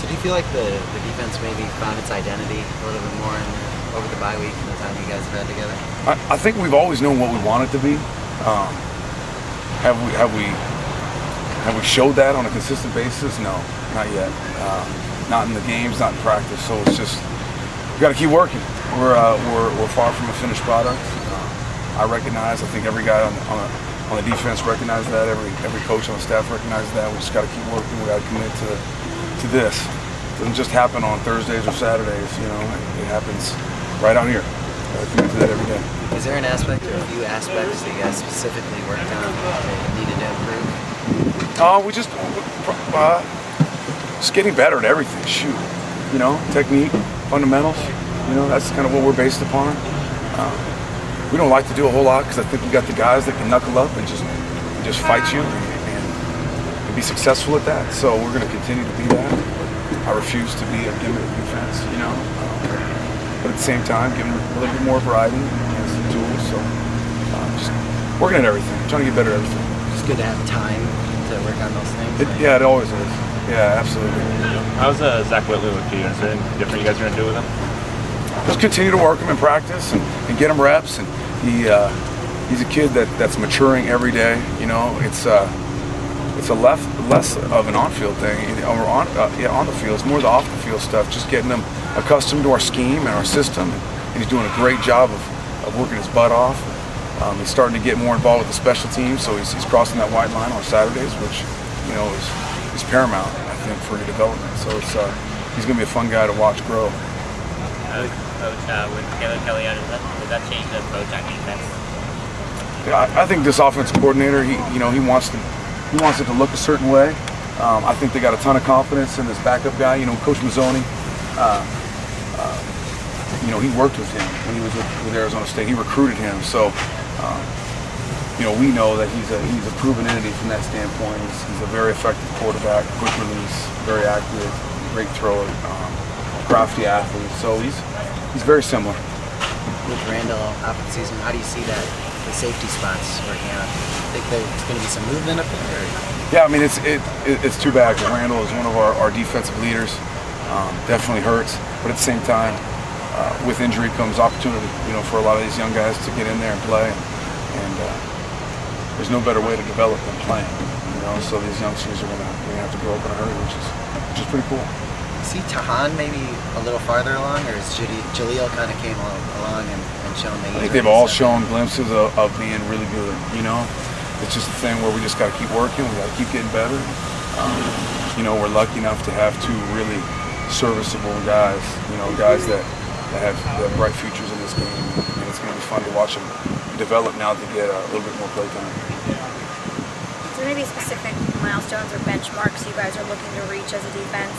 So do you feel like the defense maybe found its identity a little bit more over the bye week and the time you guys have had together? I think we've always known what we want it to be. Have we showed that on a consistent basis? No, not yet. Not in the games, not in practice. So it's just we got to keep working. We're far from a finished product. I think every guy on the defense recognizes that. Every coach on the staff recognizes that. We just got to keep working. We got to commit to this. It doesn't just happen on Thursdays or Saturdays. It happens right out here. Got to commit to that every day. Is there an aspect or a few aspects that you guys specifically worked on that needed to improve? We just getting better at everything. Shoot, technique, fundamentals. That's kind of what we're based upon. We don't like to do a whole lot because I think we got the guys that can knuckle up and just fight you and be successful at that. So we're going to continue to be that. I refuse to be a gimmick defense, but at the same time, giving them a little bit more variety and some tools. So just working at everything, trying to get better at everything. It's good to have time to work on those things. It always is. Yeah, absolutely. How's Zach Whitley look to you? Is there anything different you guys are going to do with him? Just continue to work him in practice and get him reps. And he's a kid that's maturing every day. It's a less of an on-field thing. On the field, it's more the off-the-field stuff. Just getting him accustomed to our scheme and our system. And he's doing a great job of working his butt off. He's starting to get more involved with the special teams, so he's crossing that white line on Saturdays, which is paramount, I think, for your development. So he's going to be a fun guy to watch grow. Coach, with Taylor Kelly out, does that change the approach on defense? Yeah, I think this offensive coordinator, he wants it to look a certain way. I think they got a ton of confidence in this backup guy. Coach Mazzoni, he worked with him when he was with Arizona State. He recruited him, so we know that he's a proven entity from that standpoint. He's a very effective quarterback, quick release, very accurate, great thrower, crafty athlete. So he's very similar. With Randall out for the season, how do you see the safety spots working out? Think there's going to be some movement up there? Yeah, I mean it's too bad because Randall is one of our defensive leaders. Definitely hurts, but at the same time, with injury comes opportunity. For a lot of these young guys to get in there and play, and there's no better way to develop than playing. So these youngsters are gonna have to grow up in a hurry, which is pretty cool. See Tahan maybe a little farther along, or is Jaleel kind of came along and shown the? I think they've all shown glimpses of being really good. It's just a thing where we just got to keep working. We got to keep getting better. We're lucky enough to have two really serviceable guys. Guys that have bright futures in this game, and it's going to be fun to watch them develop now to get a little bit more play time. Is there maybe specific milestones or benchmarks you guys are looking to reach as a defense?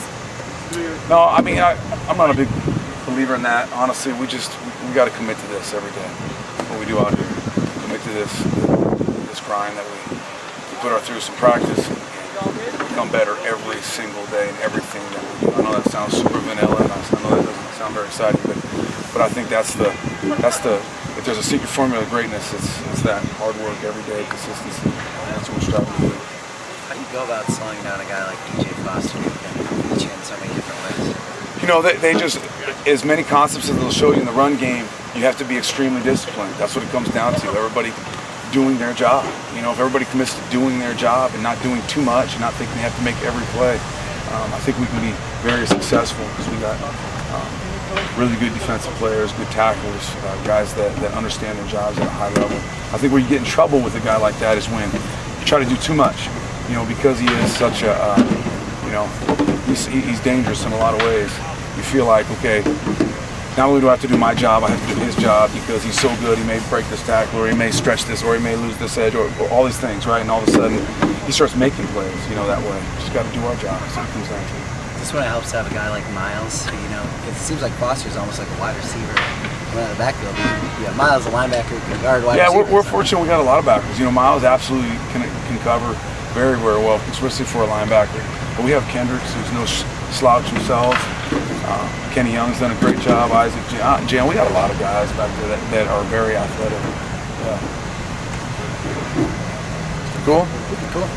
No, I mean I'm not a big believer in that. Honestly, we got to commit to this every day. What we do out here, commit to this grind that we put our through some practice and become better every single day in everything that we do. I know that sounds super vanilla, and I know that doesn't sound very exciting, but I think that's the if there's a secret formula of greatness, it's that hard work every day, consistency, and that's what we're striving to do. How do you go about slowing down a guy like DJ Foster who can hit you in so many different ways? They just, as many concepts as they'll show you in the run game, you have to be extremely disciplined. That's what it comes down to. Everybody doing their job. If everybody commits to doing their job and not doing too much and not thinking they have to make every play, I think we can be very successful because we got really good defensive players, good tacklers, guys that understand their jobs at a high level. I think where you get in trouble with a guy like that is when you try to do too much. Because he is such a, he's dangerous in a lot of ways. You feel like, okay, not only do I have to do my job, I have to do his job because he's so good. He may break this tackle, or he may stretch this, or he may lose this edge, or all these things, right? And all of a sudden, he starts making plays, that way. Just got to do our job. That's what it comes down to. This one helps to have a guy like Miles, it seems like Foster's almost like a wide receiver coming out of the backfield. You have Miles, a linebacker, can guard wide receiver. Yeah, we're fortunate we got a lot of backers. Miles absolutely can cover very, very well, especially for a linebacker. But we have Kendricks, who's no slouch himself. Kenny Young's done a great job. Isaac, Jan, we got a lot of guys back there that are very athletic. Yeah. Cool? Cool.